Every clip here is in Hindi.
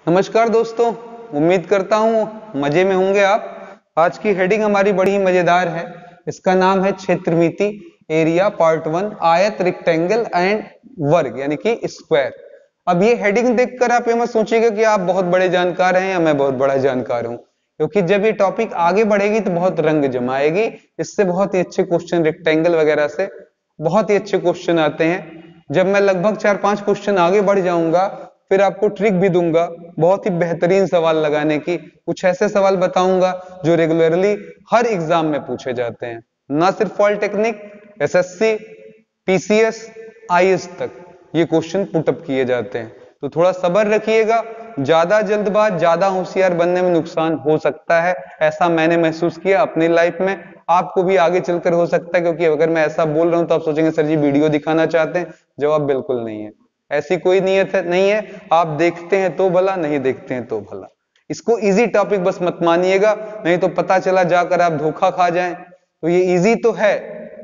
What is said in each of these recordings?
नमस्कार दोस्तों, उम्मीद करता हूँ मजे में होंगे आप। आज की हेडिंग हमारी बड़ी मजेदार है। इसका नाम है क्षेत्रमिति एरिया पार्ट 1 आयत रेक्टेंगल एंड वर्ग यानी कि स्क्वायर। अब ये हेडिंग देखकर आप ये मत सोचिएगा कि आप बहुत बड़े जानकार हैं या मैं बहुत बड़ा जानकार हूं, क्योंकि जब ये टॉपिक आगे बढ़ेगी तो बहुत रंग जमाएगी। इससे बहुत ही अच्छे क्वेश्चन रेक्टेंगल वगैरह से बहुत ही अच्छे क्वेश्चन आते हैं। जब मैं लगभग 4-5 क्वेश्चन आगे बढ़ जाऊंगा फिर आपको ट्रिक भी दूंगा बहुत ही बेहतरीन सवाल लगाने की। कुछ ऐसे सवाल बताऊंगा जो रेगुलरली हर एग्जाम में पूछे जाते हैं, ना सिर्फ पॉलिटेक्निक, एसएससी, पीसीएस, आईएएस तक ये क्वेश्चन पुटअप किए जाते हैं। तो थोड़ा सब्र रखिएगा, ज्यादा जल्दबाज ज्यादा होशियार बनने में नुकसान हो सकता है। ऐसा मैंने महसूस किया अपनी लाइफ में, आपको भी आगे चलकर हो सकता है। क्योंकि अगर मैं ऐसा बोल रहा हूं तो आप सोचेंगे सर जी वीडियो दिखाना चाहते हैं। जवाब बिल्कुल नहीं है, ऐसी कोई नीयत है नहीं है। आप देखते हैं तो भला, नहीं देखते हैं तो भला। इसको इजी टॉपिक बस मत मानिएगा, नहीं तो पता चला जाकर आप धोखा खा जाएं। तो ये इजी तो है,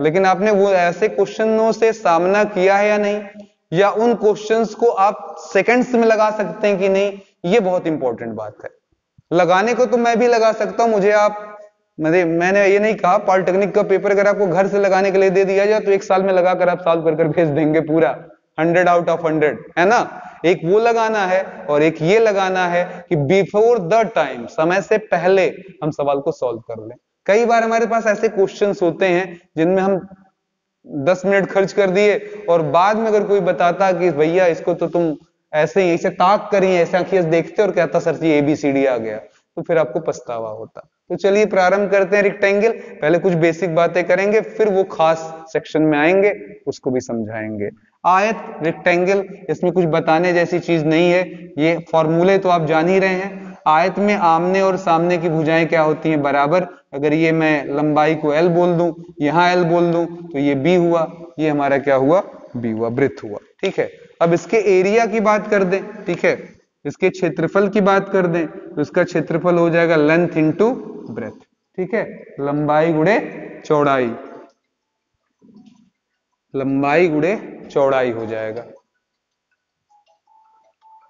लेकिन आपने वो ऐसे क्वेश्चनों से सामना किया है या नहीं, या उन क्वेश्चंस को आप सेकंड्स में लगा सकते हैं कि नहीं, ये बहुत इंपॉर्टेंट बात है। लगाने को तो मैं भी लगा सकता हूं, मुझे आप मैंने ये नहीं कहा पॉलिटेक्निक का पेपर अगर आपको घर से लगाने के लिए दे दिया जाए तो 1 साल में लगाकर आप सॉल्व कर भेज देंगे पूरा 100 आउट ऑफ 100, है ना। एक वो लगाना है और एक ये लगाना है कि बिफोर द टाइम, समय से पहले हम सवाल को सॉल्व कर लें। कई बार हमारे पास ऐसे क्वेश्चंस होते हैं जिनमें हम 10 मिनट खर्च कर दिए और बाद में अगर कोई बताता कि भैया इसको तो तुम ऐसे ही ऐसे ताक करी ऐसे आंखियों से देखते और कहता सर जी ABCD आ गया, तो फिर आपको पछतावा होता। तो चलिए प्रारंभ करते हैं रेक्टेंगल। पहले कुछ बेसिक बातें करेंगे, फिर वो खास सेक्शन में आएंगे, उसको भी समझाएंगे। आयत रेक्टेंगल, इसमें कुछ बताने जैसी चीज नहीं है, ये फॉर्मूले तो आप जान ही रहे हैं। आयत में आमने और सामने की भुजाएं क्या होती हैं, बराबर। अगर ये मैं लंबाई को L बोल दूं, यहां L बोल दूं, तो ये B हुआ, ये हमारा क्या हुआ, B हुआ, ब्रेथ हुआ। ठीक है, अब इसके एरिया की बात कर दें, ठीक है, इसके क्षेत्रफल की बात कर दें तो इसका क्षेत्रफल हो जाएगा लेंथ इंटू ब्रेथ। ठीक है, लंबाई गुणे चौड़ाई, लंबाई गुणे चौड़ाई हो जाएगा।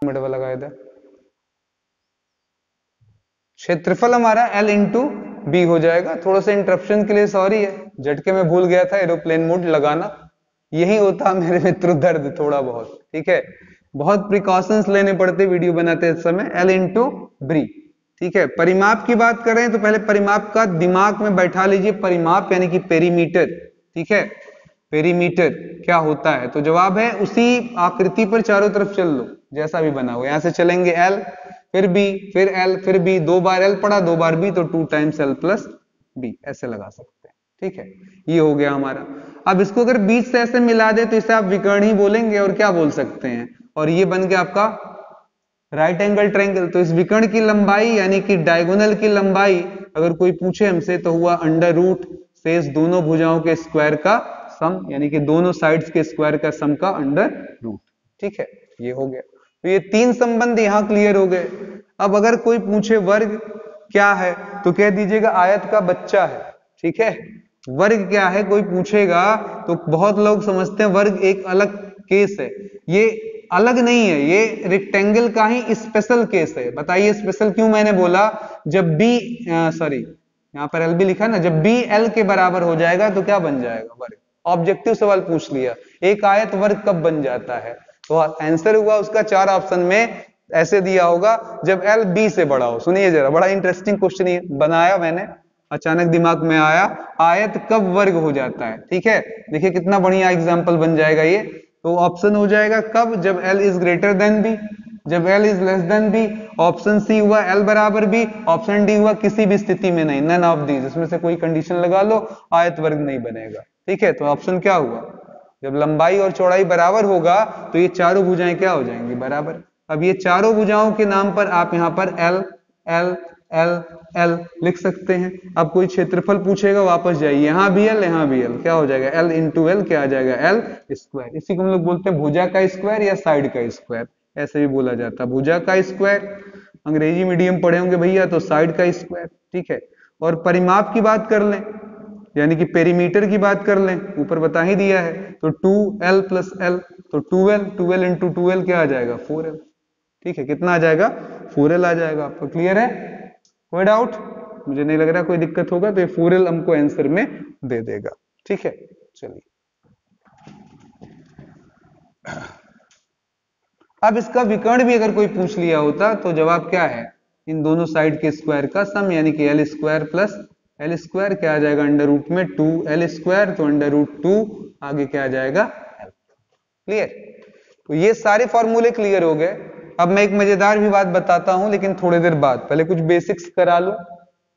मिनट लगाए थे, क्षेत्रफल हमारा L इंटू B हो जाएगा। थोड़ा सा इंटरप्शन के लिए सॉरी है, झटके में भूल गया था एरोप्लेन मोड लगाना, यही होता मेरे मित्र दर्द थोड़ा बहुत। ठीक है, बहुत प्रिकॉशंस लेने पड़ते वीडियो बनाते समय। L into B। ठीक है, परिमाप की बात करें तो पहले परिमाप का दिमाग में बैठा लीजिए, परिमाप यानी कि पेरीमीटर। ठीक है, पेरीमीटर क्या होता है, तो जवाब है उसी आकृति पर चारों तरफ चल लो जैसा भी बना हुआ। यहां से चलेंगे L, फिर B, फिर L, फिर B, 2 बार L पड़ा 2 बार B, तो 2 टाइम्स L प्लस B ऐसे लगा सकते हैं। ठीक है, ये हो गया हमारा। अब इसको अगर बीच से ऐसे मिला दे तो इसे आप विकर्ण ही बोलेंगे और क्या बोल सकते हैं, और ये बन गया आपका राइट एंगल ट्रायंगल। तो इस विकर्ण की लंबाई यानी कि डायगोनल की लंबाई अगर कोई पूछे हमसे तो हुआ अंडर रूट शेष दोनों भुजाओं के स्क्वायर का सम, यानी कि दोनों साइड्स के स्क्वायर का सम का अंडर रूट। ठीक है, ये हो गया। तो ये 3 संबंध यहां क्लियर हो गए। अब अगर कोई पूछे वर्ग क्या है तो कह दीजिएगा आयत का बच्चा है। ठीक है, वर्ग क्या है कोई पूछेगा तो बहुत लोग समझते हैं वर्ग एक अलग केस है। ये अलग नहीं है, ये रेक्टेंगल का ही स्पेशल केस है। बताइए स्पेशल क्यों मैंने बोला, जब B सॉरी यहाँ पर L भी लिखा है ना, जब B L के बराबर हो जाएगा तो क्या बन जाएगा, वर्ग। ऑब्जेक्टिव सवाल पूछ लिया, एक आयत वर्ग कब बन जाता है, तो आंसर हुआ उसका 4 ऑप्शन में ऐसे दिया होगा जब L B से बड़ा हो। सुनिए जरा, बड़ा इंटरेस्टिंग क्वेश्चन ये बनाया मैंने, अचानक दिमाग में आया, आयत कब वर्ग हो जाता है। ठीक है, देखिए कितना बढ़िया एग्जांपल बन जाएगा ये। तो ऑप्शन हो जाएगा कब, जब L is greater than B, जब L is less than B। Option C हुआ L बराबर B, ऑप्शन डी हुआ किसी भी स्थिति में नहीं, नन ऑफ दीज, इसमें से कोई कंडीशन लगा लो, आयत वर्ग नहीं बनेगा। ठीक है, तो ऑप्शन क्या हुआ, जब लंबाई और चौड़ाई बराबर होगा तो ये चारों भुजाएं क्या हो जाएंगी, बराबर। अब ये चारों भुजाओं के नाम पर आप यहाँ पर L L L L लिख सकते हैं। अब कोई क्षेत्रफल पूछेगा वापस जाइए, यहाँ भी L यहाँ भी L, क्या हो जाएगा L इंटू L, क्या आ जाएगा L स्क्वायर। इसी को हम लोग बोलते हैं भुजा का स्क्वायर या साइड का स्क्वायर, ऐसे भी बोला जाता है भुजा का स्क्वायर। अंग्रेजी मीडियम पढ़े होंगे भैया तो साइड का स्क्वायर। ठीक है, और परिमाप की बात कर लें यानी कि पेरीमीटर की बात कर लें, ऊपर बता ही दिया है, तो 2L प्लस L, तो 2L इंटू 2L क्या आ जाएगा 4L। ठीक है, कितना आ जाएगा 4L आ जाएगा आपका। क्लियर है? कोई डाउट? मुझे नहीं लग रहा कोई दिक्कत होगा, तो ये 4L हमको आंसर में दे देगा। ठीक है, चलिए अब इसका विकर्ण भी अगर कोई पूछ लिया होता तो जवाब क्या है, इन दोनों साइड के स्क्वायर का सम, यानी कि L square plus L square क्या आ जाएगा अंडर रूट में 2L स्क्वायर, तो अंडर रूट 2 आगे क्या आ जाएगा L। क्लियर? तो ये सारे फॉर्मूले क्लियर हो गए। अब मैं एक मजेदार भी बात बताता हूं, लेकिन थोड़ी देर बाद, पहले कुछ बेसिक्स करा लूं,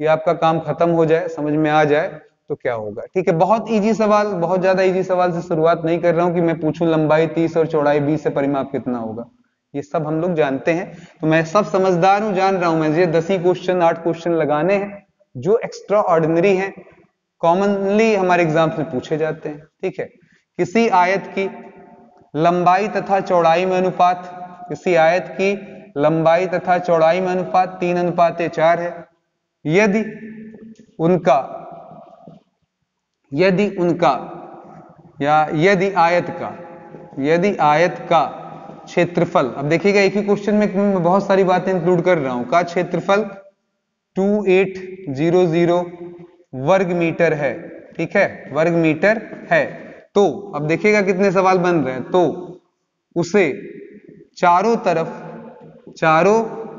ये आपका काम खत्म हो जाए, समझ में आ जाए तो क्या होगा। ठीक है, बहुत इजी सवाल, बहुत ज्यादा इजी सवाल से शुरुआत नहीं कर रहा हूं कि मैं पूछूं लंबाई 30 और चौड़ाई 20 से परिमाप कितना होगा, ये सब हम लोग जानते हैं। तो मैं सब समझदार हूं, जान रहा हूं मैं, ये 10 ही क्वेश्चन 8 क्वेश्चन लगाने हैं जो एक्स्ट्रा ऑर्डिनरी हैं, कॉमनली हमारे एग्जाम्स में पूछे जाते हैं। ठीक है, किसी आयत की लंबाई तथा चौड़ाई में अनुपात, किसी आयत की लंबाई तथा चौड़ाई में अनुपात 3:4 है। यदि आयत का क्षेत्रफल, अब देखिएगा एक ही क्वेश्चन में मैं बहुत सारी बातें इंक्लूड कर रहा हूं, का क्षेत्रफल 2800 वर्ग मीटर है। ठीक है, वर्ग मीटर है, तो अब देखिएगा कितने सवाल बन रहे हैं, तो उसे चारों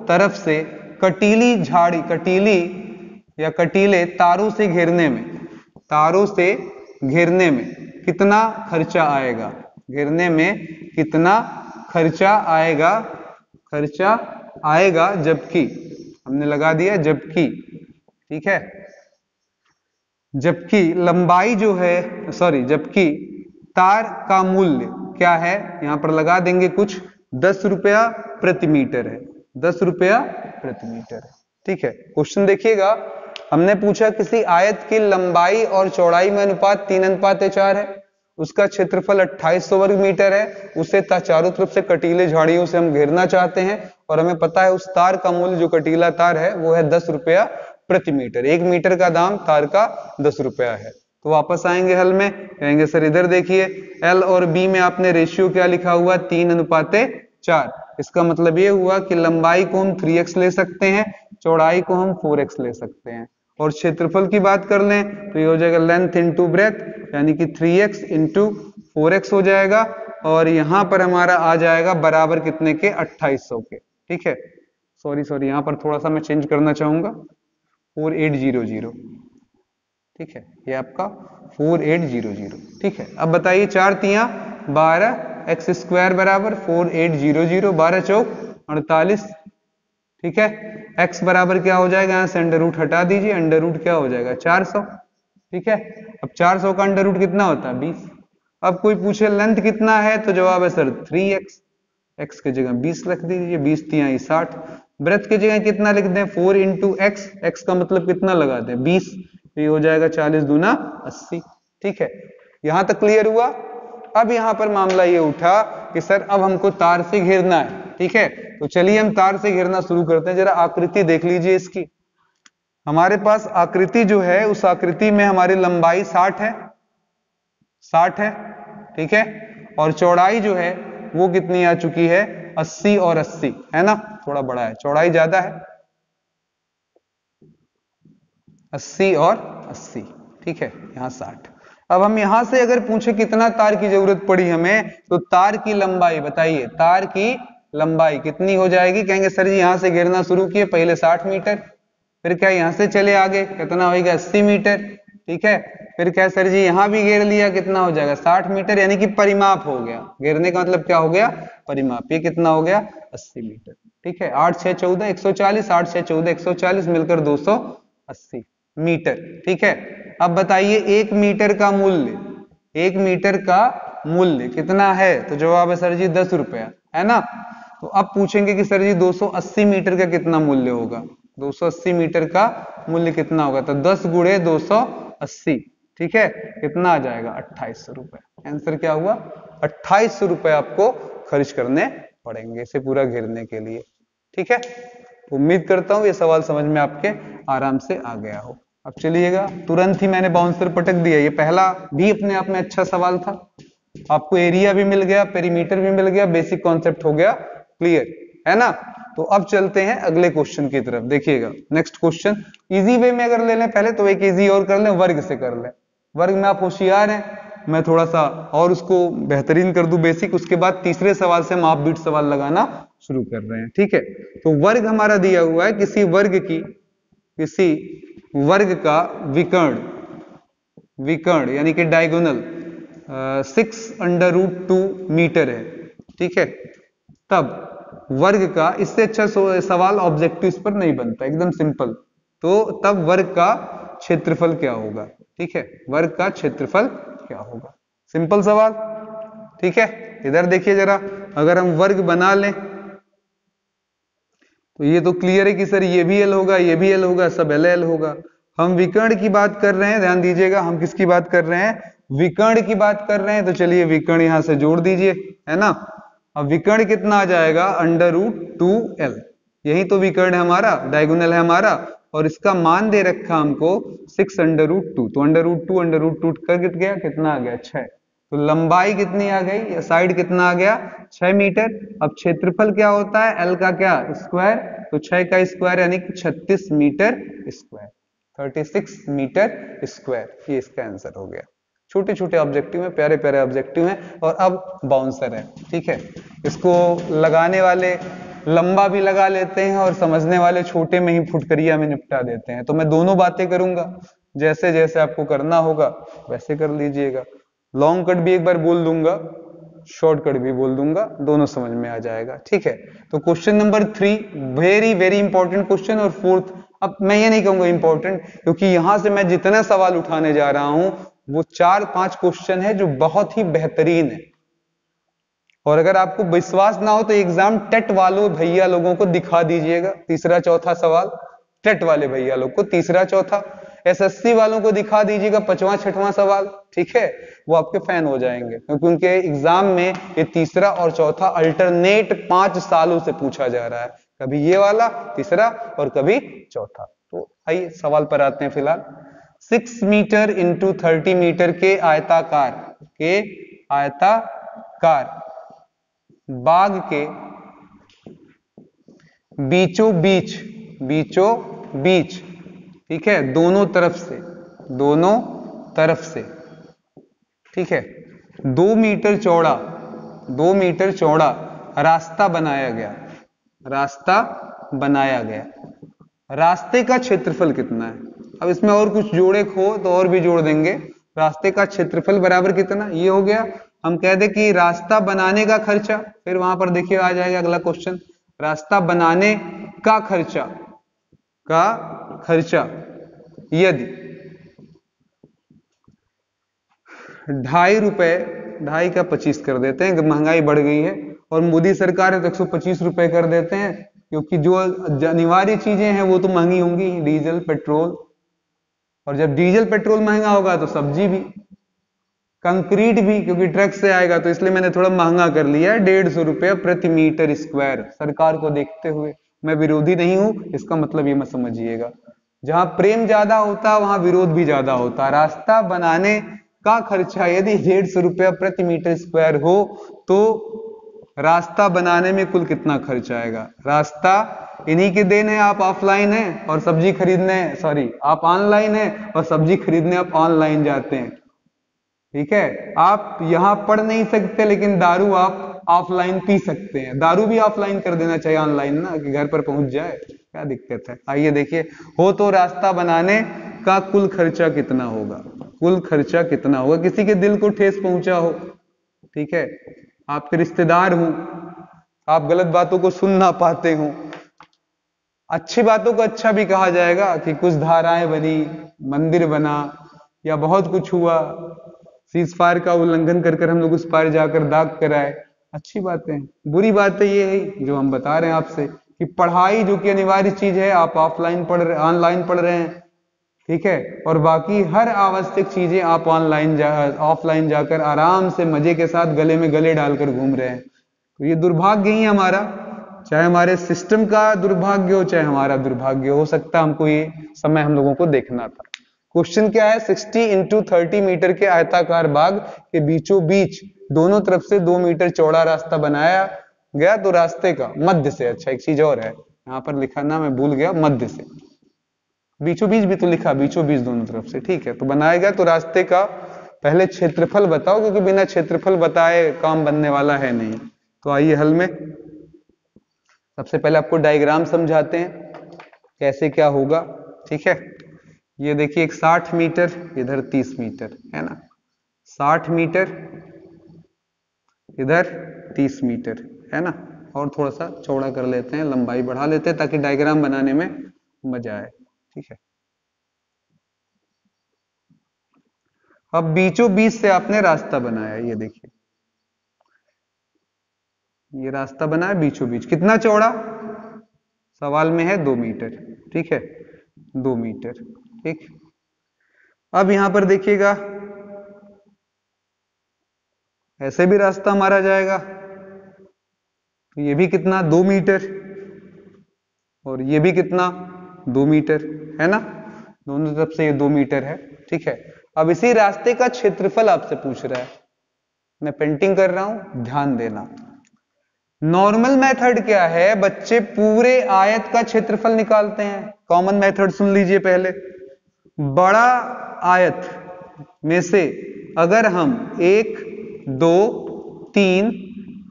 तरफ से कटीली या कटीले तारों से घेरने में कितना खर्चा आएगा, घेरने में कितना खर्चा आएगा, जबकि हमने लगा दिया जबकि। ठीक है, जबकि लंबाई जो है, जबकि तार का मूल्य क्या है, यहां पर लगा देंगे कुछ 10 रुपया प्रति मीटर है, 10 रुपया प्रति मीटर है। ठीक है, क्वेश्चन देखिएगा, हमने पूछा किसी आयत की लंबाई और चौड़ाई में अनुपात 3:4 है, उसका क्षेत्रफल 2800 वर्ग मीटर है, उसे चारों तरफ से कटीले झाड़ियों से हम घेरना चाहते हैं, और हमें पता है उस तार का मूल्य, जो कटीला तार है, वो है 10 रुपया प्रति मीटर। 1 मीटर का दाम तार का 10 रुपया है। तो वापस आएंगे हल में, कहेंगे सर इधर देखिए, L और B में आपने रेशियो क्या लिखा हुआ, 3:4। इसका मतलब ये हुआ कि लंबाई को हम 3x ले सकते हैं, चौड़ाई को हम 4x ले सकते हैं, और क्षेत्रफल की बात कर लें तो ये हो जाएगा लेंथ इंटू ब्रेथ, यानी कि 3x इंटू 4x हो जाएगा, और यहां पर हमारा आ जाएगा बराबर कितने के, 2800 के। ठीक है, सॉरी यहां पर थोड़ा सा मैं चेंज करना चाहूंगा, 4800। ठीक है, ये आपका 4800। ठीक है, अब बताइए 4 तियां 12, x स्क्वायर बराबर 4800, 12 चौक 48। ठीक है, x बराबर क्या हो जाएगा, यहां से अंडर रूट हटा दीजिए, अंडर रूट क्या हो जाएगा 400। ठीक है, अब 400 का अंडर रूट कितना होता है 20। अब कोई पूछे लेंथ कितना है, तो जवाब है सर 3x, x की जगह 20 रख दीजिए, 20 तिहाई 60। ब्रेथ की जगह कितना लिख दें, 4 इंटू एक्स, एक्स का मतलब कितना लगा दें 20, तो ये हो जाएगा 40 दूना 80। ठीक है, यहां तक क्लियर हुआ। अब यहां पर मामला ये उठा कि सर अब हमको तार से घेरना है। ठीक है, तो चलिए हम तार से घेरना शुरू करते हैं। जरा आकृति देख लीजिए इसकी, हमारे पास आकृति जो है, उस आकृति में हमारी लंबाई 60 है। ठीक है, और चौड़ाई जो है वो कितनी आ चुकी है, 80 और 80 है ना, थोड़ा बड़ा है, चौड़ाई ज्यादा है, 80 और 80। ठीक है, यहां 60। अब हम यहां से अगर पूछे कितना तार की जरूरत पड़ी हमें, तो तार की लंबाई बताइए, तार की लंबाई कितनी हो जाएगी। कहेंगे सर जी यहां से घेरना शुरू किए, पहले 60 मीटर, फिर क्या यहां से चले आगे, कितना होगा 80 मीटर। ठीक है, फिर क्या सर जी यहां भी घेर लिया, कितना हो जाएगा 60 मीटर, यानी कि परिमाप हो गया। घेरने का मतलब क्या हो गया, परिमाप। ये कितना हो गया 80 मीटर। ठीक है, 8 6 14 140, 8 6 14 140 मिलकर 280 मीटर। ठीक है, अब बताइए 1 मीटर का मूल्य, 1 मीटर का मूल्य कितना है, तो जवाब है सर जी 10 रुपया, है ना। तो अब पूछेंगे कि सर जी 280 मीटर का कितना मूल्य होगा, 280 मीटर का मूल्य कितना होगा, तो 10 गुणे 280। ठीक है, कितना आ जाएगा 2800 रुपए। आंसर क्या हुआ, 2800 रुपए आपको खर्च करने पड़ेंगे इसे पूरा घेरने के लिए। ठीक है, उम्मीद करता हूं ये सवाल समझ में आपके आराम से आ गया हो। अब चलिएगा, तुरंत ही मैंने बाउंसर पटक दिया, ये पहला भी अपने आप में अच्छा सवाल था। आपको एरिया भी मिल गया, पेरीमीटर भी मिल गया, बेसिक कॉन्सेप्ट हो गया क्लियर, है ना। तो अब चलते हैं अगले क्वेश्चन की तरफ। देखिएगा नेक्स्ट क्वेश्चन इजी वे में अगर ले लें पहले तो एक इजी और कर लें, वर्ग से कर लें। वर्ग में आप होशियार हैं, मैं थोड़ा सा और उसको बेहतरीन कर दूं बेसिक, उसके बाद तीसरे सवाल से हम आप बीट सवाल लगाना शुरू कर रहे हैं। ठीक है, तो वर्ग हमारा दिया हुआ है, किसी वर्ग का विकर्ण यानी कि डायगोनल 6√2 मीटर है। ठीक है, तब वर्ग का, इससे अच्छा सवाल ऑब्जेक्टिव्स पर नहीं बनता, एकदम सिंपल। तो तब वर्ग का क्षेत्रफल क्या होगा? ठीक है, वर्ग का क्षेत्रफल क्या होगा? सिंपल सवाल। ठीक है, इधर देखिए जरा, अगर हम वर्ग बना लें तो ये तो क्लियर है कि सर ये भी एल होगा, ये भी एल होगा, सब एल एल होगा। हम विकर्ण की बात कर रहे हैं, ध्यान दीजिएगा, हम किसकी बात कर रहे हैं? विकर्ण की बात कर रहे हैं। तो चलिए विकर्ण यहां से जोड़ दीजिए, है ना। अब विकर्ण कितना आ जाएगा? √2l। यही तो विकर्ण है हमारा, डायगोनल है हमारा, और इसका मान दे रखा हमको 6√2। तो √2 कर गया, कितना आ गया? 6। तो लंबाई कितनी आ गई, या साइड कितना आ गया? 6 मीटर। अब क्षेत्रफल क्या होता है? एल का क्या? स्क्वायर। तो 6 का स्क्वायर यानी कि 36 मीटर स्क्वायर, 36 मीटर स्क्वायर। ये इसका आंसर हो गया। छोटे छोटे ऑब्जेक्टिव हैं, प्यारे प्यारे ऑब्जेक्टिव हैं। और अब बाउंसर है। ठीक है, इसको लगाने वाले लंबा भी लगा लेते हैं और समझने वाले छोटे में ही फुटकरिया में निपटा देते हैं। तो मैं दोनों बातें करूंगा, जैसे जैसे आपको करना होगा वैसे कर लीजिएगा। लॉन्ग कट भी एक बार बोल दूंगा, शॉर्टकट भी बोल दूंगा, दोनों समझ में आ जाएगा। ठीक है, तो question number 3 very very important question. और फोर्थ, अब मैं ये नहीं कहूंगा इंपॉर्टेंट, क्योंकि यहां से मैं जितना सवाल उठाने जा रहा हूं वो 4-5 क्वेश्चन है जो बहुत ही बेहतरीन है। और अगर आपको विश्वास ना हो तो एग्जाम टेट वालों भैया लोगों को दिखा दीजिएगा, तीसरा चौथा सवाल टेट वाले भैया लोग को तीसरा चौथा, एसएससी वालों को दिखा दीजिएगा 5वां 6वां सवाल। ठीक है, वो आपके फैन हो जाएंगे, क्योंकि उनके एग्जाम में ये तीसरा और चौथा अल्टरनेट 5 सालों से पूछा जा रहा है, कभी ये वाला तीसरा और कभी चौथा। तो आइए सवाल पर आते हैं। फिलहाल 6 मीटर इंटू 30 मीटर के आयताकार बाग के बीचों बीच, ठीक है, दोनों तरफ से, ठीक है, 2 मीटर चौड़ा रास्ता बनाया गया। रास्ते का क्षेत्रफल कितना है? अब इसमें और कुछ जोड़े हो तो और भी जोड़ देंगे। रास्ते का क्षेत्रफल बराबर कितना? ये हो गया। हम कह दे कि रास्ता बनाने का खर्चा, फिर वहां पर देखिए आ जाएगा अगला क्वेश्चन, रास्ता बनाने का खर्चा यदि 2.5 रुपए, 2.5 का 25 कर देते हैं, महंगाई बढ़ गई है, और मोदी सरकार है तो 125 रुपए कर देते हैं, क्योंकि जो अनिवार्य चीजें हैं वो तो महंगी होंगी, डीजल पेट्रोल, और जब डीजल पेट्रोल महंगा होगा तो सब्जी भी, कंक्रीट भी, क्योंकि ट्रक से आएगा, तो इसलिए मैंने थोड़ा महंगा कर लिया है, 150 रुपये प्रति मीटर स्क्वायर। सरकार को देखते हुए, मैं विरोधी नहीं हूं, इसका मतलब ये मत समझिएगा, जहां प्रेम ज्यादा होता है वहां विरोध भी ज्यादा होता है। रास्ता बनाने का खर्चा यदि 150 रुपया प्रति मीटर स्क्वायर हो तो रास्ता बनाने में कुल कितना खर्च आएगा? रास्ता इन्हीं के देन है, आप ऑफलाइन है और सब्जी खरीदने, आप ऑनलाइन है और सब्जी खरीदने आप ऑनलाइन जाते हैं। ठीक है, आप यहां पढ़ नहीं सकते लेकिन दारू आप ऑफलाइन पी सकते हैं। दारू भी ऑफलाइन कर देना चाहिए ऑनलाइन ना, कि घर पर पहुंच जाए, क्या दिक्कत है? आइए देखिए, हो तो रास्ता बनाने का कुल खर्चा कितना होगा? किसी के दिल को ठेस पहुंचा हो, ठीक है, आपके रिश्तेदार हो, आप गलत बातों को सुन ना पाते हो, अच्छी बातों को अच्छा भी कहा जाएगा कि कुछ धाराएं बनी, मंदिर बना, या बहुत कुछ हुआ, सीज फायर का उल्लंघन कर हम लोग उस पार जाकर दाग कराए, अच्छी बातें। बुरी बातें ये है जो हम बता रहे हैं आपसे, कि पढ़ाई जो कि अनिवार्य चीज है, आप ऑनलाइन पढ़ रहे हैं, ठीक है, और बाकी हर आवश्यक चीजें आप ऑफलाइन जाकर आराम से मजे के साथ गले में गले डालकर घूम रहे हैं। तो ये दुर्भाग्य ही हमारा, चाहे हमारे सिस्टम का दुर्भाग्य हो, चाहे हमारा दुर्भाग्य हो सकता है, हमको ये समय हम लोगों को देखना था। क्वेश्चन क्या है? 60 इंटू 30 मीटर के आयताकार बाग के बीचों बीच दोनों तरफ से 2 मीटर चौड़ा रास्ता बनाया गया तो रास्ते का मध्य से, अच्छा एक चीज और है यहाँ पर लिखा ना, मैं भूल गया, मध्य से, बीचों बीच भी तो लिखा, बीचों बीच दोनों तरफ से, ठीक है। तो बनाया गया तो रास्ते का पहले क्षेत्रफल बताओ, क्योंकि बिना क्षेत्रफल बताए काम बनने वाला है नहीं। तो आइए हल में, सबसे पहले आपको डायग्राम समझाते हैं कैसे क्या होगा, ठीक है। ये देखिए एक 60 मीटर, इधर 30 मीटर है ना, 60 मीटर इधर 30 मीटर है ना, और थोड़ा सा चौड़ा कर लेते हैं, लंबाई बढ़ा लेते हैं ताकि डायग्राम बनाने में मजा आए, ठीक है। अब बीचों बीच से आपने रास्ता बनाया, ये देखिए ये रास्ता बना है बीचों बीच, कितना चौड़ा, सवाल में है 2 मीटर, ठीक है, 2 मीटर, ठीक। अब यहां पर देखिएगा ऐसे भी रास्ता मारा जाएगा, तो ये भी कितना 2 मीटर, और ये भी कितना 2 मीटर है ना, दोनों तरफ से ये 2 मीटर है, ठीक है। अब इसी रास्ते का क्षेत्रफल आपसे पूछ रहा है, मैं पेंटिंग कर रहा हूं, ध्यान देना। नॉर्मल मेथड क्या है, बच्चे पूरे आयत का क्षेत्रफल निकालते हैं। कॉमन मेथड सुन लीजिए पहले, बड़ा आयत में से अगर हम 1 2 3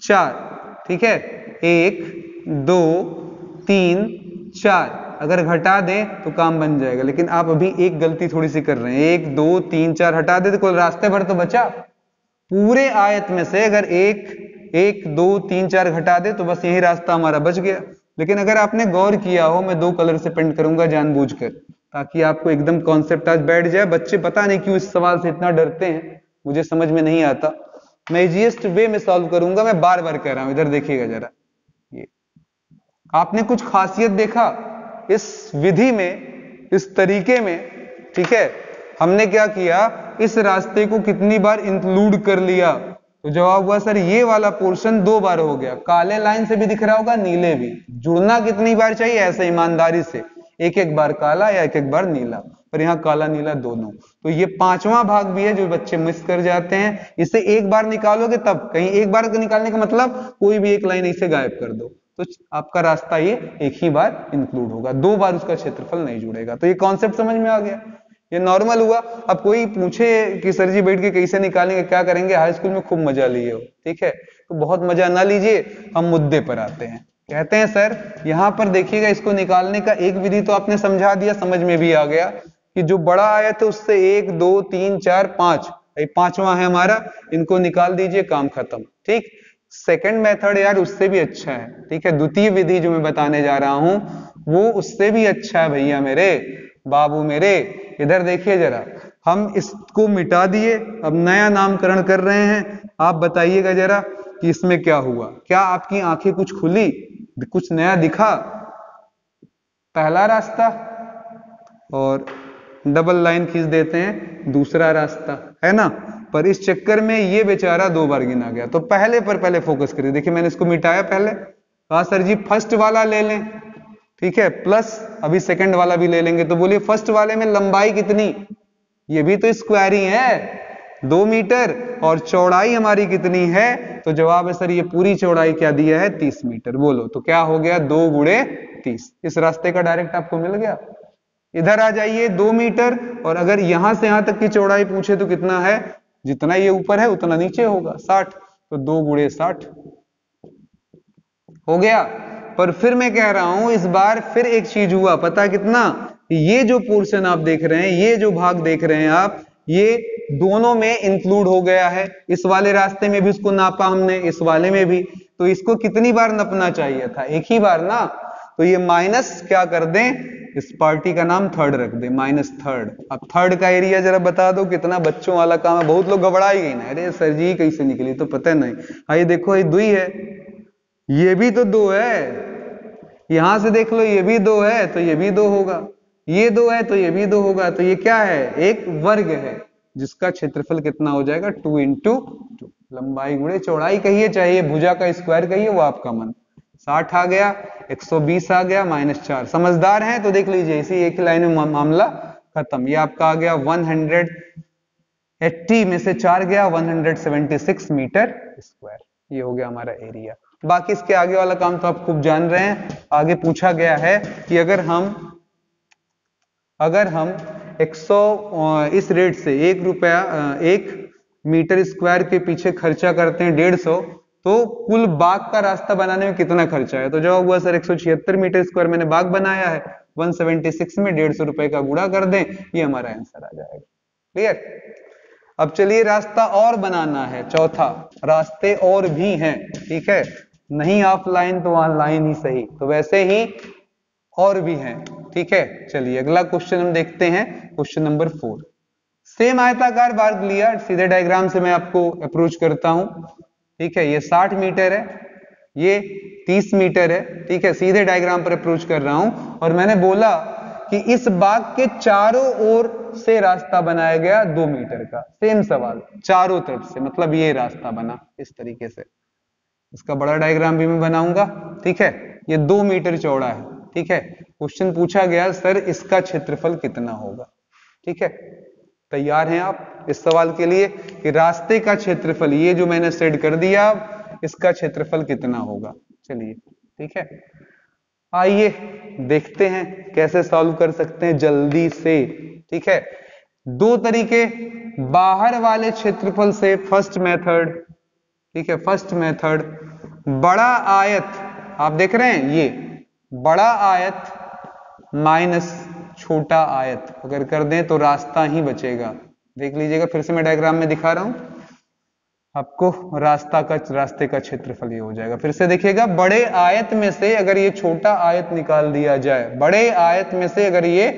4, ठीक है, 1 2 3 4 अगर घटा दें तो काम बन जाएगा, लेकिन आप अभी एक गलती थोड़ी सी कर रहे हैं, 1 2 3 4 हटा दे तो कोई रास्ते भर तो बचा। पूरे आयत में से अगर 1 2 3 4 घटा दे तो बस यही रास्ता हमारा बच गया। लेकिन अगर आपने गौर किया हो, मैं 2 कलर से पेंट करूंगा जानबूझकर, ताकि आपको एकदम कॉन्सेप्ट आज बैठ जाए। बच्चे पता नहीं क्यों इस सवाल से इतना डरते हैं, मुझे समझ में नहीं आता। मैं इजीएस्ट वे में सॉल्व करूंगा, मैं बार बार कह रहा हूं, इधर देखिएगा जरा। ये आपने कुछ खासियत देखा इस विधि में, इस तरीके में, ठीक है। हमने क्या किया, इस रास्ते को कितनी बार इंक्लूड कर लिया, तो जवाब हुआ सर ये वाला पोर्शन 2 बार हो गया। काले लाइन से भी दिख रहा होगा, नीले भी। जुड़ना कितनी बार चाहिए, ऐसे ईमानदारी से, एक एक बार काला या एक एक बार नीला, पर यहाँ काला नीला दोनों। तो ये 5वां भाग भी है जो बच्चे मिस कर जाते हैं। इसे एक बार निकालोगे तब, कहीं एक बार निकालने का मतलब कोई भी एक लाइन इसे गायब कर दो, तो आपका रास्ता ये एक ही बार इंक्लूड होगा, 2 बार उसका क्षेत्रफल नहीं जुड़ेगा। तो ये कॉन्सेप्ट समझ में आ गया, ये नॉर्मल हुआ। अब कोई पूछे कि सर जी बैठ के कैसे निकालेंगे, क्या करेंगे, हाई स्कूल में खूब मजा लिए हो, ठीक है, तो बहुत मजा ना लीजिए, हम मुद्दे पर आते हैं। कहते हैं सर यहां पर देखिएगा, इसको निकालने का एक विधि तो आपने समझा दिया, समझ में भी आ गया कि जो बड़ा आयत है उससे 1 2 3 4 5, 5वां है हमारा, इनको निकाल दीजिए, काम खत्म, ठीक। सेकंड मेथड यार उससे भी अच्छा है, ठीक है, द्वितीय विधि जो मैं बताने जा रहा हूं वो उससे भी अच्छा है भैया मेरे, बाबू मेरे। इधर देखिए जरा, हम इसको मिटा दिए, अब नया नामकरण कर रहे हैं। आप बताइएगा जरा कि इसमें क्या हुआ, क्या आपकी आंखें कुछ खुली, कुछ नया दिखा? पहला रास्ता और डबल लाइन खींच देते हैं, दूसरा रास्ता है ना, पर इस चक्कर में ये बेचारा 2 बार गिना गया। तो पहले पर पहले फोकस करिए, देखिए मैंने इसको मिटाया पहले, कहा सर जी फर्स्ट वाला ले लें, ठीक है, प्लस अभी सेकंड वाला भी ले लेंगे। तो बोलिए फर्स्ट वाले में लंबाई कितनी, ये भी तो स्क्वायर ही है, 2 मीटर, और चौड़ाई हमारी कितनी है, तो जवाब है सर ये पूरी चौड़ाई क्या दिया है, 30 मीटर। बोलो तो क्या हो गया, 2 गुणे 30। इस रास्ते का डायरेक्ट आपको मिल गया। इधर आ जाइए, 2 मीटर, और अगर यहां से यहां तक की चौड़ाई पूछे तो कितना है, जितना ये ऊपर है उतना नीचे होगा, 60, तो 2 गुणे 60 हो गया। पर फिर मैं कह रहा हूं इस बार फिर एक चीज हुआ, पता कितना, ये जो पोर्शन आप देख रहे हैं, ये जो भाग देख रहे हैं आप, ये दोनों में इंक्लूड हो गया है। इस वाले रास्ते में भी उसको नापा हमने, इस वाले में भी, तो इसको कितनी बार नापना चाहिए था, एक ही बार ना। तो ये माइनस क्या कर दें, इस पार्टी का नाम थर्ड रख दे, माइनस थर्ड। अब थर्ड का एरिया जरा बता दो कितना, बच्चों वाला काम है, बहुत लोग घबरा ही गए ना, अरे सर जी कैसे निकली, तो पता नहीं। हाँ ये देखो, ये 2 ही है, ये भी तो 2 है, यहां से देख लो ये भी 2 है तो ये भी 2 होगा, ये 2 है तो ये भी 2 होगा, तो ये क्या है, एक वर्ग है जिसका क्षेत्रफल कितना हो जाएगा, 2 इंटू 2, लंबाई गुणे चौड़ाई कहिए, चाहिए भुजा का स्क्वायर कहिए, वो आपका मन। 60 आ गया, 120 आ गया, -4। समझदार हैं तो देख लीजिए, इसी एक लाइन में मामला खत्म। ये आपका आ गया 180 में से 4 गया, 176 मीटर स्क्वायर, ये हो गया हमारा एरिया। बाकी इसके आगे वाला काम तो आप खूब जान रहे हैं। आगे पूछा गया है कि अगर हम 100 इस रेट से 1 रुपया 1 मीटर स्क्वायर के पीछे खर्चा करते हैं 150, तो कुल बाग का रास्ता बनाने में कितना खर्चा है? तो जवाब हुआ सर 176 मीटर स्क्वायर मैंने बाग बनाया है, 176 में 150 रुपए का गुणा कर दें, ये हमारा आंसर आ जाएगा। क्लियर? अब चलिए रास्ता और बनाना है, चौथा, रास्ते और भी हैं, ठीक है, नहीं ऑफलाइन तो ऑनलाइन ही सही, तो वैसे ही और भी हैं, ठीक है। चलिए अगला क्वेश्चन हम देखते हैं, क्वेश्चन नंबर 4। सेम आयताकार बाग लिया, सीधे डायग्राम से मैं आपको अप्रोच करता हूं, ठीक है। ये 60 मीटर है, ये 30 मीटर है, ठीक है, सीधे डायग्राम पर अप्रोच कर रहा हूं, और मैंने बोला कि इस बाग के चारों ओर से रास्ता बनाया गया 2 मीटर का। सेम सवाल, चारों तरफ से, मतलब ये रास्ता बना इस तरीके से। इसका बड़ा डायग्राम भी मैं बनाऊंगा, ठीक है। ये 2 मीटर चौड़ा है, ठीक है। क्वेश्चन पूछा गया सर इसका क्षेत्रफल कितना होगा, ठीक है। तैयार हैं आप इस सवाल के लिए कि रास्ते का क्षेत्रफल, ये जो मैंने सेट कर दिया, इसका क्षेत्रफल कितना होगा? चलिए, ठीक है, आइए देखते हैं कैसे सॉल्व कर सकते हैं जल्दी से, ठीक है। 2 तरीके, बाहर वाले क्षेत्रफल से फर्स्ट मेथड, ठीक है, फर्स्ट मेथड, बड़ा आयत, आप देख रहे हैं ये बड़ा आयत माइनस छोटा आयत अगर कर दें तो रास्ता ही बचेगा। देख लीजिएगा, फिर से मैं डायग्राम में दिखा रहा हूं आपको, रास्ते का क्षेत्रफल ये हो जाएगा। फिर से देखिएगा, बड़े आयत में से अगर ये छोटा आयत निकाल दिया जाए, बड़े आयत में से अगर ये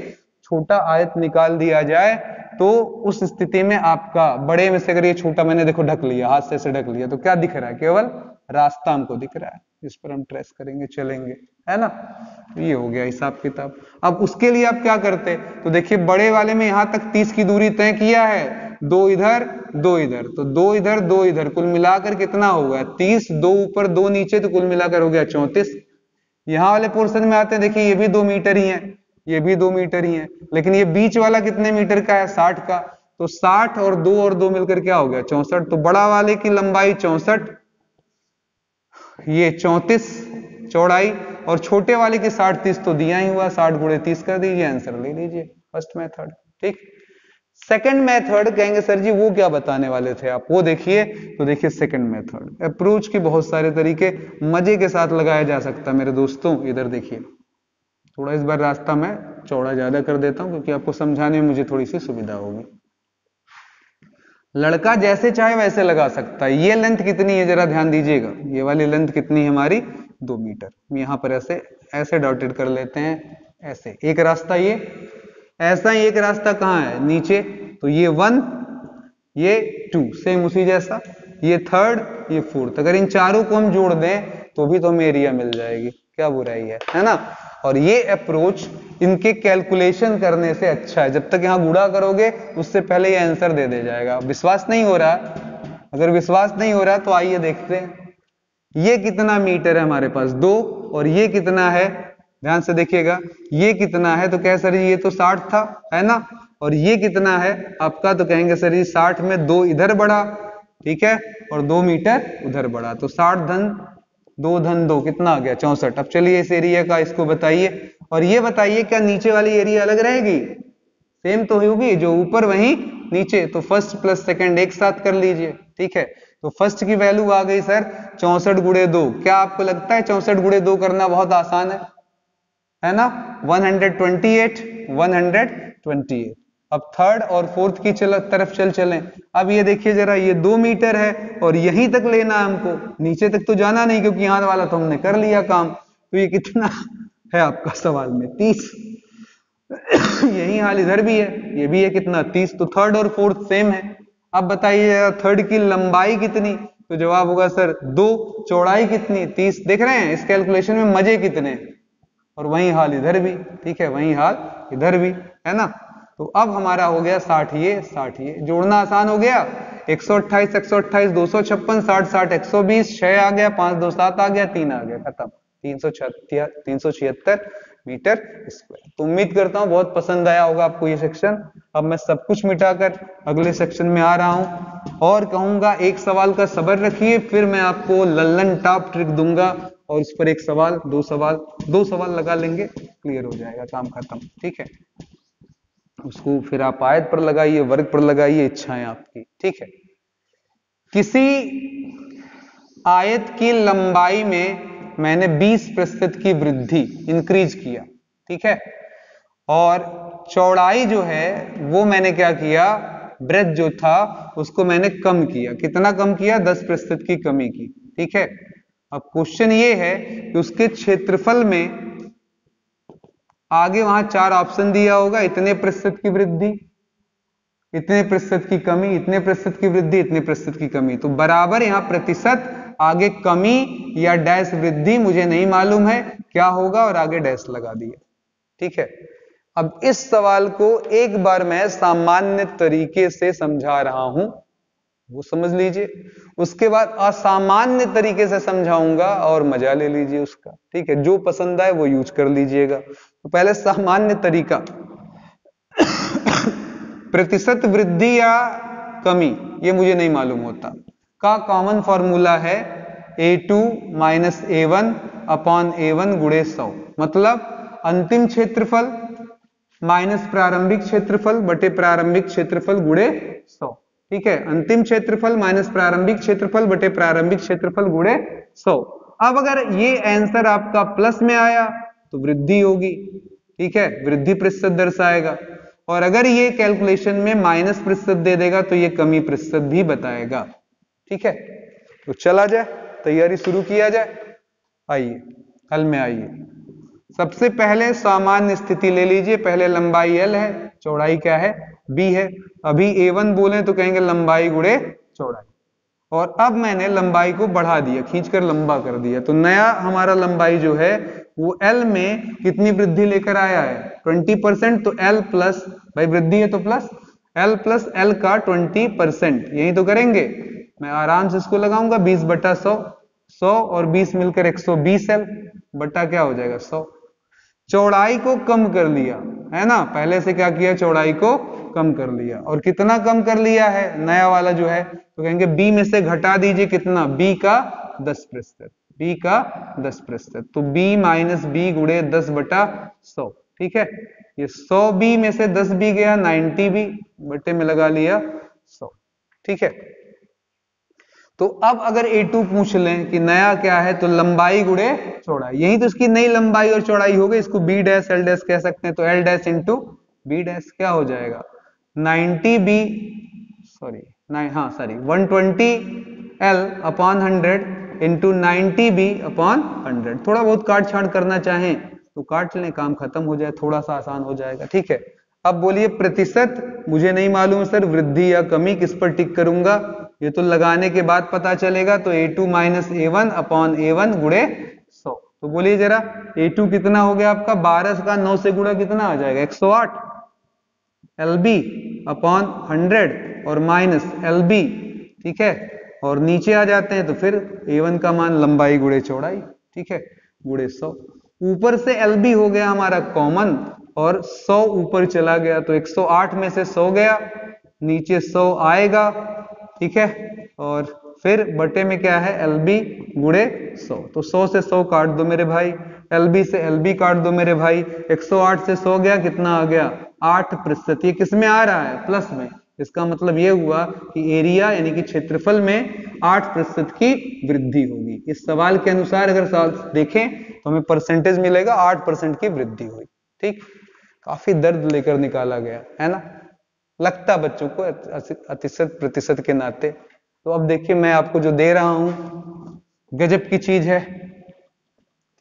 छोटा आयत निकाल दिया जाए, तो उस स्थिति में आपका बड़े में से अगर ये छोटा, मैंने देखो ढक लिया, हाथ से ऐसे ढक लिया, तो क्या दिख रहा है? केवल रास्ता हमको दिख रहा है। इस पर हम ट्रेस करेंगे, चलेंगे, है ना। ये हो गया हिसाब किताब। अब उसके लिए आप क्या करते, तो देखिए बड़े वाले में यहां तक 30 की दूरी तय किया है, 2 इधर 2 इधर, तो 2 इधर 2 इधर, कुल मिलाकर कितना होगा? 30, 2 ऊपर 2 नीचे, तो कुल मिलाकर हो गया 34। यहां वाले पोर्शन में आते हैं, देखिए ये भी 2 मीटर ही है, ये भी 2 मीटर ही है, लेकिन ये बीच वाला कितने मीटर का है? 60 का, तो 60 और 2 मिलकर क्या हो गया? 64। तो बड़ा वाले की लंबाई 64, ये 34 चौड़ाई, और छोटे वाले की 60 30 तो दिया ही हुआ, 60 गुणे 30 कर दीजिए, आंसर ले लीजिए, फर्स्ट मेथड, ठीक। सेकंड मेथड कहेंगे सर जी वो क्या बताने वाले थे आप, वो देखिए। तो देखिए सेकंड मेथड, अप्रोच की बहुत सारे तरीके मजे के साथ लगाया जा सकता है मेरे दोस्तों। इधर देखिए, थोड़ा इस बार रास्ता मैं चौड़ा ज्यादा कर देता हूं क्योंकि आपको समझाने में मुझे थोड़ी सी सुविधा होगी। लड़का जैसे चाहे वैसे लगा सकता है। ये लेंथ कितनी है जरा ध्यान दीजिएगा, ये वाली लेंथ कितनी है हमारी? 2 मीटर। यहां पर ऐसे ऐसे डॉटेड कर लेते हैं, ऐसे एक रास्ता, ये ऐसा ही एक रास्ता कहां है? नीचे, तो ये 1, ये 2, सेम उसी जैसा, ये 3rd, ये 4th। अगर इन चारों को हम जोड़ दें तो भी तो हमें एरिया मिल जाएगी, क्या बुराई है ना। और ये अप्रोच इनके कैलकुलेशन करने से अच्छा है, जब तक यहां गुणा करोगे उससे पहले ये आंसर दे जाएगा। विश्वास नहीं हो रहा? अगर विश्वास नहीं हो रहा तो आइए देखते हैं। ये कितना मीटर है हमारे पास? 2, और ये कितना है? ध्यान से देखिएगा, ये कितना है? तो कह सर ये तो 60 था, है ना। और ये कितना है आपका? तो कहेंगे सर ये 60 में 2 इधर बढ़ा, ठीक है, और 2 मीटर उधर बढ़ा, तो 60 धन 2 धन 2 कितना आ गया? 64। अब चलिए इस एरिया का इसको बताइए, और ये बताइए क्या नीचे वाली एरिया अलग रहेगी? सेम तो होगी, जो ऊपर वही नीचे, तो फर्स्ट प्लस सेकंड एक साथ कर लीजिए, ठीक है। तो फर्स्ट की वैल्यू आ गई सर 64 गुणे 2। क्या आपको लगता है 64 गुणे 2 करना बहुत आसान है ना? 128, 128। अब 3rd और 4th की तरफ चलें। अब ये देखिए जरा, ये 2 मीटर है और यहीं तक लेना है हमको, नीचे तक तो जाना नहीं क्योंकि यहां वाला तो हमने कर लिया काम। तो ये कितना है आपका सवाल में? 30। यही हाल इधर भी है, ये भी है कितना? 30। तो 3rd और 4th सेम है। अब बताइए 3rd की लंबाई कितनी? तो जवाब होगा सर 2। चौड़ाई कितनी? 30। देख रहे हैं इस कैलकुलेशन में मजे कितने। और वही हाल इधर भी, ठीक है, वही हाल इधर भी, है ना। तो अब हमारा हो गया 60, ये 60, ये जोड़ना आसान हो गया। 128 128 256, 60 60 120, 6 आ गया, 5 2 7 आ गया, 3 आ गया, खत्म। 376 मीटर स्क्वायर। तो उम्मीद करता हूं बहुत पसंद आया होगा आपको ये सेक्शन। अब मैं सब कुछ मिटाकर अगले सेक्शन में आ रहा हूं और कहूंगा एक सवाल का सब्र रखिए, फिर मैं आपको लल्लन टॉप ट्रिक दूंगा और उस पर एक सवाल दो सवाल लगा लेंगे, क्लियर हो जाएगा, काम खत्म। ठीक है, उसको फिर आप आयत पर लगाइए, वर्ग पर लगाइए, इच्छाएं आपकी। ठीक है, किसी आयत की लंबाई में मैंने 20% की वृद्धि इंक्रीज किया, ठीक है, और चौड़ाई जो है वो मैंने क्या किया, ब्रेथ जो था उसको मैंने कम किया। कितना कम किया? 10% की कमी की। ठीक है, अब क्वेश्चन ये है कि उसके क्षेत्रफल में आगे वहां 4 ऑप्शन दिया होगा, इतने प्रतिशत की वृद्धि, इतने प्रतिशत की कमी, इतने प्रतिशत की वृद्धि, इतने प्रतिशत की कमी। तो बराबर यहां प्रतिशत, आगे कमी या डैश वृद्धि, मुझे नहीं मालूम है क्या होगा, और आगे डैश लगा दिया। ठीक है, अब इस सवाल को एक बार मैं सामान्य तरीके से समझा रहा हूं, वो समझ लीजिए, उसके बाद असामान्य तरीके से समझाऊंगा और मजा ले लीजिए उसका। ठीक है, जो पसंद आए वो यूज कर लीजिएगा। तो पहले सामान्य तरीका, प्रतिशत वृद्धि या कमी, ये मुझे नहीं मालूम होता, का कॉमन फॉर्मूला है A2 minus A1 upon A1 गुणे 100। मतलब अंतिम क्षेत्रफल माइनस प्रारंभिक क्षेत्रफल बटे प्रारंभिक क्षेत्रफल गुणे 100। ठीक है, अंतिम क्षेत्रफल माइनस प्रारंभिक क्षेत्रफल बटे प्रारंभिक क्षेत्रफल गुणे 100। अब अगर ये आंसर आपका प्लस में आया तो वृद्धि होगी। ठीक है, वृद्धि प्रतिशत दर्शाएगा, और अगर ये कैलकुलेशन में माइनस प्रतिशत दे देगा तो ये कमी प्रतिशत भी बताएगा। ठीक है, तो चला जाए, तैयारी शुरू किया जाए। आइए हल में आइए। सबसे पहले सामान्य स्थिति ले लीजिए। पहले लंबाई L है, चौड़ाई क्या है? B है। अभी A1 बोले तो कहेंगे लंबाई गुणे चौड़ाई, और अब मैंने लंबाई को बढ़ा दिया, खींचकर लंबा कर दिया, तो नया हमारा लंबाई जो है वो L में कितनी वृद्धि लेकर आया है? 20%। तो L प्लस, भाई वृद्धि है तो प्लस, L प्लस L का 20%, यही तो करेंगे। मैं आराम से इसको लगाऊंगा 20 बटा 100, 100 और 20 मिलकर 120 L बटा क्या हो जाएगा? 100। चौड़ाई को कम कर लिया है ना, पहले से क्या किया? चौड़ाई को कम कर लिया। और कितना कम कर लिया है नया वाला जो है? तो कहेंगे B में से घटा दीजिए, कितना? B का 10%, B का 10%। तो B माइनस B गुणे 10 बटा 100। ठीक है, ये 100B में से 10B गया, 90B बटे में लगा लिया 100। ठीक है, तो अब अगर A2 पूछ लें कि नया क्या है, तो लंबाई गुणे चौड़ाई, यही तो इसकी नई लंबाई और चौड़ाई हो गई। इसको B डैश L डैश कह सकते हैं, तो L dash into B dash क्या हो जाएगा? 90B, sorry 120L upon 100 into 90B upon 100। थोड़ा बहुत काट छांट करना चाहें तो काट लें, काम खत्म हो जाए, थोड़ा सा आसान हो जाएगा। ठीक है, अब बोलिए प्रतिशत, मुझे नहीं मालूम सर, वृद्धि या कमी, किस पर टिक करूंगा? ये तो लगाने के बाद पता चलेगा। तो A2 minus A1 upon A1 गुणे 100। तो बोलिए जरा, A2 कितना हो गया आपका? 12 का 9 से गुणा कितना आ जाएगा? 108 LB अपॉन 100 और माइनस LB। ठीक है, और नीचे आ जाते हैं तो फिर A1 का मान लंबाई गुणे चौड़ाई, ठीक है, गुणे 100। ऊपर से LB हो गया हमारा कॉमन, और 100 ऊपर चला गया, तो 108 में से 100 गया, नीचे 100 आएगा। ठीक है, और फिर बटे में क्या है? LB गुणे 100। तो 100 से 100 काट दो मेरे भाई, LB से LB काट दो मेरे भाई, 108 से 100 गया, कितना आ गया? 8%। ये किस में आ रहा है? प्लस में। इसका मतलब ये हुआ कि एरिया यानी कि क्षेत्रफल में 8% की वृद्धि होगी। इस सवाल के अनुसार अगर सवाल देखें तो हमें परसेंटेज मिलेगा 8% की वृद्धि हुई। ठीक, काफी दर्द लेकर निकाला गया है ना, लगता बच्चों को अतिशत प्रतिशत के नाते। तो अब देखिए मैं आपको जो दे रहा हूं गजब की चीज है।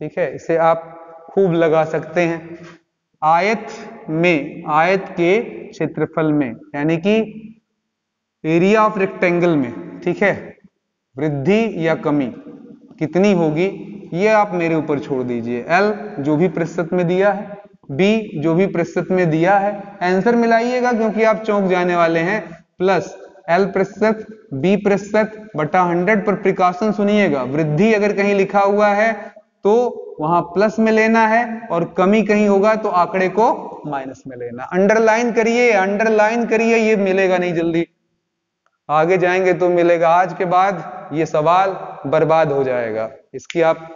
ठीक है, इसे आप खूब लगा सकते हैं। आयत में, आयत के क्षेत्रफल में, यानी कि एरिया ऑफ रेक्टेंगल में, ठीक है, वृद्धि या कमी कितनी होगी ये आप मेरे ऊपर छोड़ दीजिए। L जो भी प्रतिशत में दिया है, B जो भी प्रतिशत में दिया है, आंसर मिलाइएगा क्योंकि आप चौंक जाने वाले हैं। प्लस L प्रतिशत, B प्रतिशत बटा 100 पर प्रिकॉशन सुनिएगा, वृद्धि अगर कहीं लिखा हुआ है तो वहां प्लस में लेना है और कमी कहीं होगा तो आंकड़े को माइनस में लेना। अंडरलाइन करिए, अंडरलाइन करिए, ये मिलेगा नहीं जल्दी, आगे जाएंगे तो मिलेगा। आज के बाद ये सवाल बर्बाद हो जाएगा, इसकी आप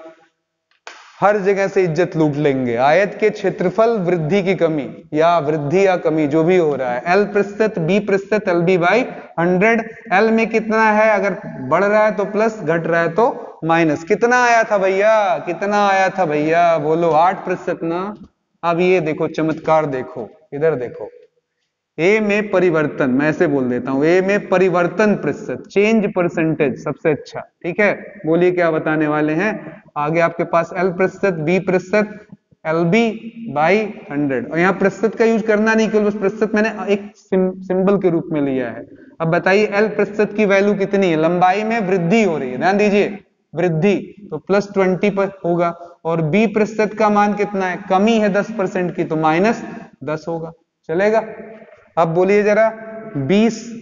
हर जगह से इज्जत लूट लेंगे। आयत के क्षेत्रफल वृद्धि की कमी या वृद्धि या कमी जो भी हो रहा है, L प्रतिशत B प्रतिशत LB बाई 100, L में कितना है, अगर बढ़ रहा है तो प्लस, घट रहा है तो माइनस। कितना आया था भैया, कितना आया था भैया, बोलो 8% ना। अब ये देखो चमत्कार, देखो इधर देखो, ए में परिवर्तन, मैं ऐसे बोल देता हूं, ए में परिवर्तन प्रतिशत, चेंज परसेंटेज सबसे अच्छा, ठीक है। बोलिए क्या बताने वाले हैं। आगे आपके पास L प्रतिशत, B प्रतिशत, LB बाई 100, और यहाँ प्रतिशत का यूज करना नहीं, केवल बस प्रतिशत मैंने एक सिंबल के रूप में लिया है। अब बताइए L प्रतिशत की वैल्यू कितनी है, लंबाई में वृद्धि हो रही है, ध्यान दीजिए, वृद्धि तो +20 पर होगा, और B प्रतिशत का मान कितना है, कमी है 10% की, तो -10 होगा, चलेगा। अब बोलिए जरा, 20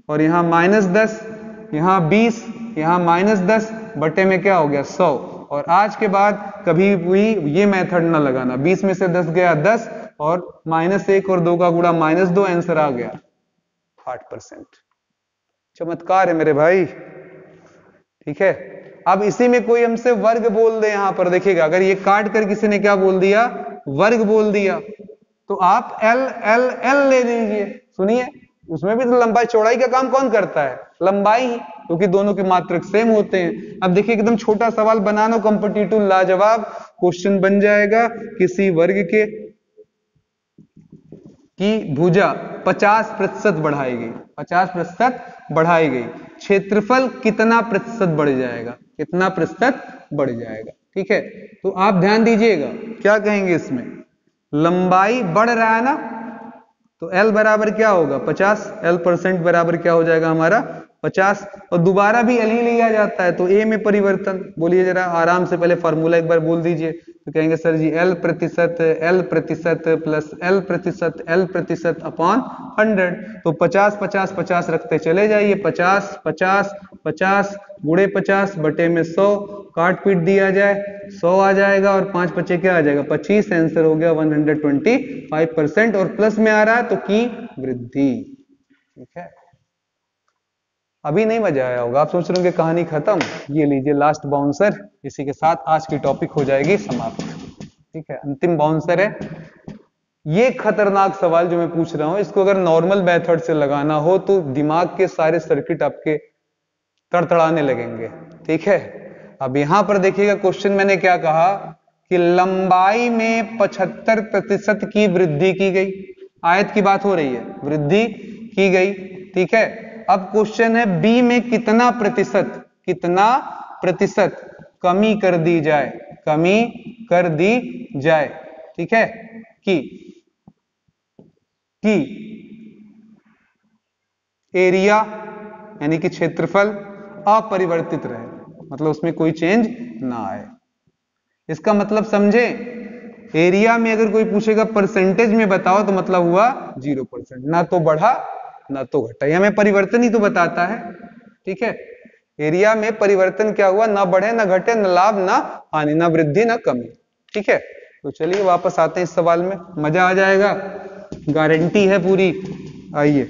और यहां -10, यहां 20, यहां -10 बटे में क्या हो गया 100। और आज के बाद कभी भी ये मेथड ना लगाना, 20 में से 10 गया 10, और -1 और 2 का गुणा -2, आंसर आ गया 8%। चमत्कार है मेरे भाई, ठीक है। अब इसी में कोई हमसे वर्ग बोल दे, यहां पर देखिएगा, अगर ये काट कर किसी ने क्या बोल दिया, वर्ग बोल दिया, तो आप L L L ले लीजिए। सुनिए, उसमें भी तो लंबाई चौड़ाई का काम कौन करता है, लंबाई ही, क्योंकि दोनों के मात्रक सेम होते हैं। अब देखिए एकदम छोटा सवाल बनाना, कॉम्पिटिटिव लाजवाब क्वेश्चन बन जाएगा। किसी वर्ग के की भुजा 50% बढ़ाई गई, 50% बढ़ाई गई, क्षेत्रफल कितना प्रतिशत बढ़ जाएगा, कितना प्रतिशत बढ़ जाएगा, ठीक है। तो आप ध्यान दीजिएगा, क्या कहेंगे इसमें, लंबाई बढ़ रहा है ना, तो L बराबर क्या होगा 50, L परसेंट बराबर क्या हो जाएगा हमारा 50, और दोबारा भी L ही लिया जाता है, तो A में परिवर्तन। बोलिए जरा आराम से, पहले फॉर्मूला एक बार बोल दीजिए, तो कहेंगे सर जी L प्रतिशत प्लस L प्रतिशत अपॉन 100, तो 50 50 50 रखते चले जाइए, 50 50 50 गुणे 50 बटे में 100, काट पीट दिया जाए 100 आ जाएगा, और 5 बचे क्या आ जाएगा 25, आंसर हो गया 125%, और प्लस में आ रहा है तो की वृद्धि, ठीक है। अभी नहीं मजा आया होगा, आप सोच रहे होंगे कहानी खत्म, ये लीजिए लास्ट बाउंसर, इसी के साथ आज की टॉपिक हो जाएगी समाप्त, ठीक है। अंतिम बाउंसर है ये खतरनाक सवाल जो मैं पूछ रहा हूं, इसको अगर नॉर्मल मेथड से लगाना हो तो दिमाग के सारे सर्किट आपके तड़तड़ाने लगेंगे, ठीक है। अब यहां पर देखिएगा, क्वेश्चन मैंने क्या कहा कि लंबाई में 75% की वृद्धि की गई, आयत की बात हो रही है, वृद्धि की गई, ठीक है। अब क्वेश्चन है बी में कितना प्रतिशत कमी कर दी जाए, कमी कर दी जाए, ठीक है, कि एरिया यानी कि क्षेत्रफल अपरिवर्तित रहे, मतलब उसमें कोई चेंज ना आए। इसका मतलब समझे, एरिया में अगर कोई पूछेगा परसेंटेज में बताओ, तो मतलब हुआ 0%, ना तो बढ़ा ना तो घटा, या में परिवर्तन ही तो बताता है, ठीक है। एरिया में परिवर्तन क्या हुआ, ना बढ़े ना घटे, ना लाभ ना हानि, ना वृद्धि ना कमी, ठीक है। तो चलिए वापस आते हैं इस सवाल में, मजा आ जाएगा, गारंटी है पूरी। आइए,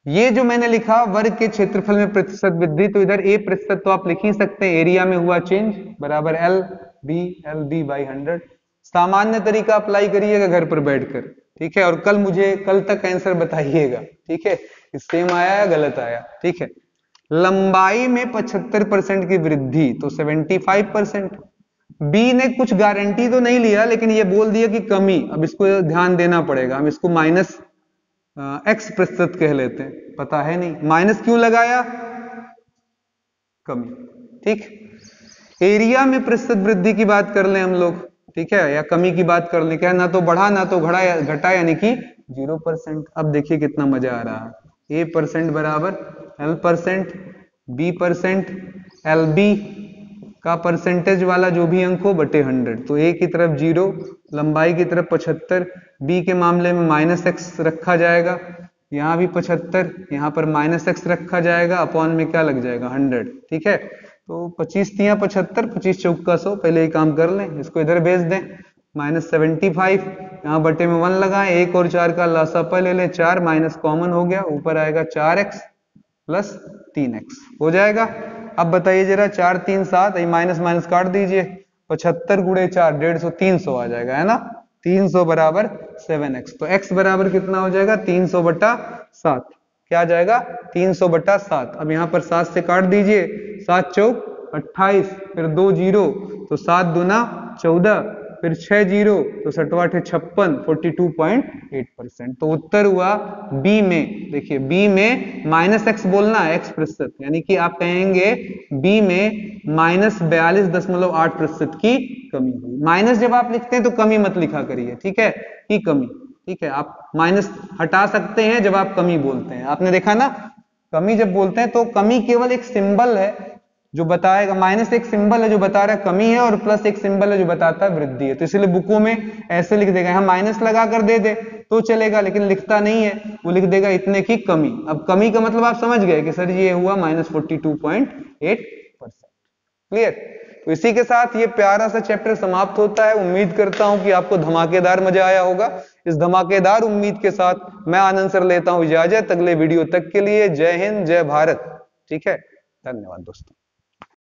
ये जो मैंने लिखा वर्ग के क्षेत्रफल में प्रतिशत वृद्धि, तो इधर A प्रतिशत तो आप लिख ही सकते हैं, एरिया में हुआ चेंज बराबर LB बाई 100। सामान्य तरीका अप्लाई करिएगा घर पर बैठकर, ठीक है, और कल मुझे कल तक आंसर बताइएगा, ठीक है, सेम आया या गलत आया, ठीक है। लंबाई में 75% की वृद्धि, तो 75%। बी ने कुछ गारंटी तो नहीं लिया, लेकिन ये बोल दिया कि कमी, अब इसको ध्यान देना पड़ेगा, हम इसको x प्रतिशत कह लेते हैं, पता है नहीं, माइनस क्यों लगाया, कमी, ठीक। एरिया में प्रतिशत वृद्धि की बात कर लें हम लोग, ठीक है, या कमी की बात कर लें, क्या ना तो बढ़ा ना तो घटा, यानी कि 0%। अब देखिए कितना मजा आ रहा है, A% बराबर L%, B% LB का परसेंटेज वाला जो भी अंक हो बटे 100, तो A की तरफ 0, लंबाई की तरफ 75, B के मामले में -x रखा जाएगा, यहाँ भी 75, यहाँ पर -x रखा जाएगा, अपॉन में क्या लग जाएगा 100, ठीक है। तो 25 तियां 75, 25 चौका 100, पहले ही काम कर लें, इसको इधर भेज दें। -75, यहाँ बटे में 1 लगाएं, 1 और 4 का लासापा ले लें, 4 माइनस कॉमन हो गया, ऊपर आएगा 4x प्लस 3x हो जाएगा। अब बताइए जरा, 4 3 7, माइनस माइनस काट दीजिए, 75 गुणे 4 150, 300 आ जाएगा, है ना। 300 बराबर 7x, तो x बराबर कितना हो जाएगा 300 बटा 7, क्या आ जाएगा 300 बटा 7। अब यहाँ पर 7 से काट दीजिए, 7 चौक 28, फिर 2 जीरो तो 7 दूना 14, फिर 6 जीरो तो 7 56, 42.8%। तो उत्तर हुआ बी में। देखिए बी में -x बोलना है, x प्रतिशत, यानी कि आप कहेंगे बी में -42.8% की कमी हुई। माइनस जब आप लिखते हैं तो कमी मत लिखा करिए, ठीक है, की कमी, ठीक है। आप माइनस हटा सकते हैं जब आप कमी बोलते हैं, आपने देखा ना, कमी जब बोलते हैं तो कमी केवल एक सिंबल है जो बताएगा, माइनस एक सिंबल है जो बता रहा है कमी है, और प्लस एक सिंबल है जो बताता है वृद्धि है। तो इसलिए बुकों में ऐसे लिख देगा, हम माइनस लगा कर दे दे तो चलेगा, लेकिन लिखता नहीं है, वो लिख देगा इतने की कमी। अब कमी का मतलब आप समझ गए कि सर ये हुआ -42.8%। क्लियर। तो इसी के साथ ये प्यारा सा चैप्टर समाप्त होता है। उम्मीद करता हूं कि आपको धमाकेदार मजा आया होगा। इस धमाकेदार उम्मीद के साथ मैं आनंद सर लेता हूं इजाजत, अगले वीडियो तक के लिए जय हिंद जय भारत। ठीक है, धन्यवाद दोस्तों।